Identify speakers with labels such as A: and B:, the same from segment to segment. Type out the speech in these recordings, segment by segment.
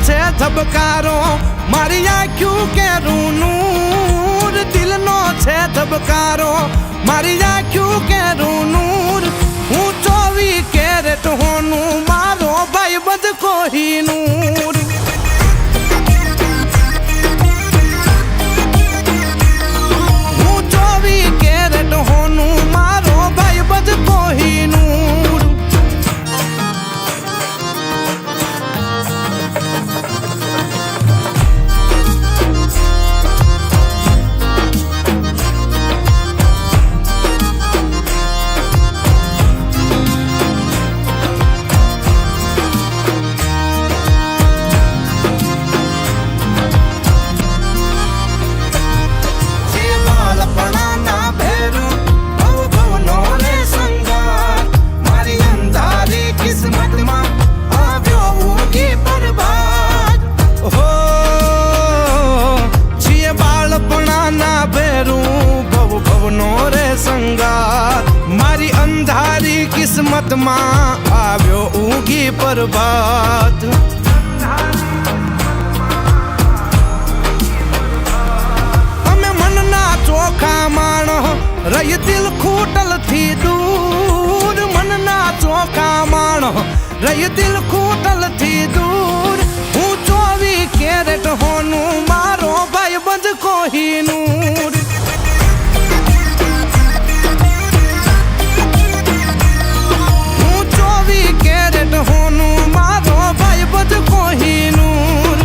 A: છે ધબકારો મારી આંખ્યું કેરું નૂર દિલનો છે ધબકારો મારી આંખ્યું કેરું નૂર હું 24 કેરેટ હોનું મારો ભાઈ બંધ કોહિનૂર હું 24 કેરેટ હોનું મારો ભાઈ બંધ કોહિનૂર મારી અંધારી કિસ્મતમાં આવ્યો ઊંઘી પ્રભાત અમે મનના ચોખા માણો રહી દિલ ખૂટલ થી દૂર મનના ચોખા માણો રહી દિલ ખૂટલ થી દૂર હું 24 કેરેટ હોનું મારો ભાઈ બંધ કોહિનૂર હોનું મારો ભાઈ બંધ કોહિનૂર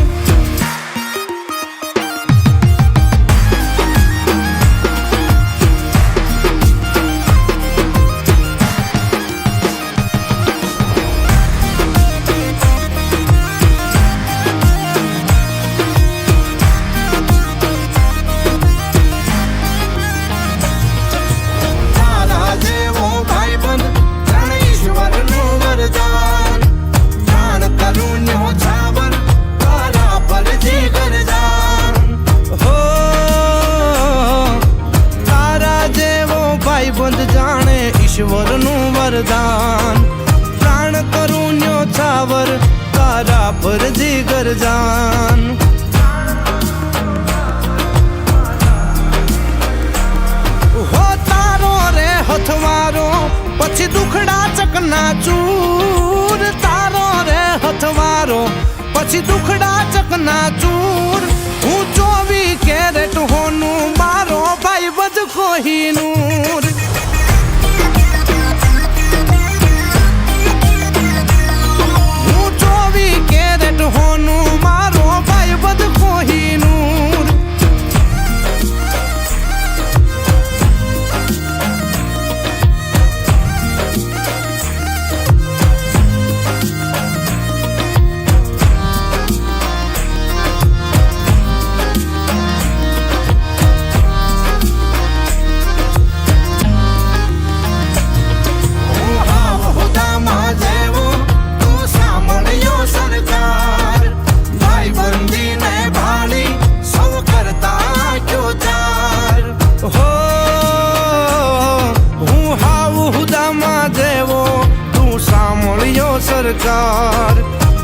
A: તારા જેવો ભાઈ બંધ જાણે ઈશ્વરનું વરદાન બંધ જાણે ઈશ્વરનું વરદાન પ્રાણ કરું ન્યોછાવર તારા પર જીગર જાન હો તારો રે હથવારો પછી દુખડા ચકના ચૂર તારો રે હથવારો પછી દુખડા ચકના ચૂર હું 24 કેરેટ હોનું મારો ભાઈ બંધ કોહિનૂર હું 24 કેરેટ હોનું મારો ભાઈ બંધ કોહિનૂર સરકાર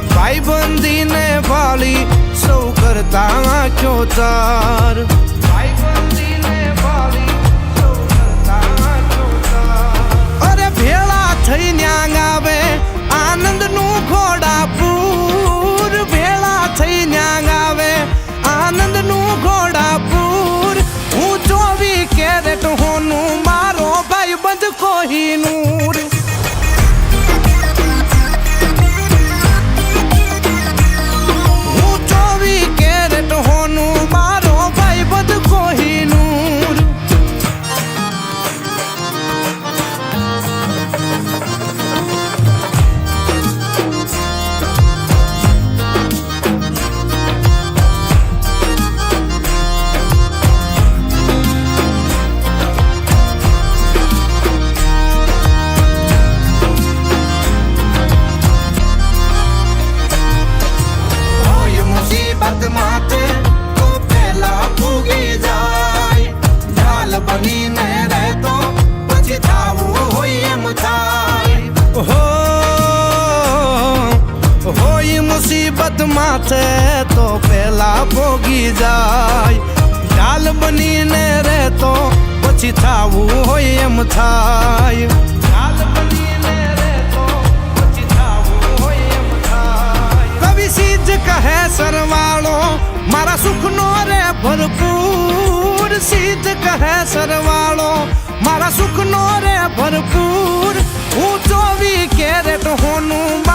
A: ભાઈબંધીને ભાળી સૌ કરતા આંખ્યો ચાર ભાઈબંધીને ભાળી સૌ કરતા આંખ્યો ચાર અરે ભેળા થઈ ન્યાંગ આવે આનંદનું ઘોડાપુર ભેળા થઈ ન્યાંગ આવે આનંદનું ઘોડાપુર હું 24 કેરેટ હોનું મારો ભાઈ બંધ કોહિનૂર હોનું મારો ભાઈ બંધ છે તો પેલા ભોગી જાય. ઢાલ બનીને રહેતો પછી થાવું હોય એમ થાય. ઢાલ બનીને રહેતો પછી થાવું હોય એમ થાય. કવિ સીજ કહે સરવાળો મારા સુખનો રે ભરપૂર. સીજ કહે સરવાળો મારા સુખનો રે ભરપૂર. હું 24 કેરેટ હોનું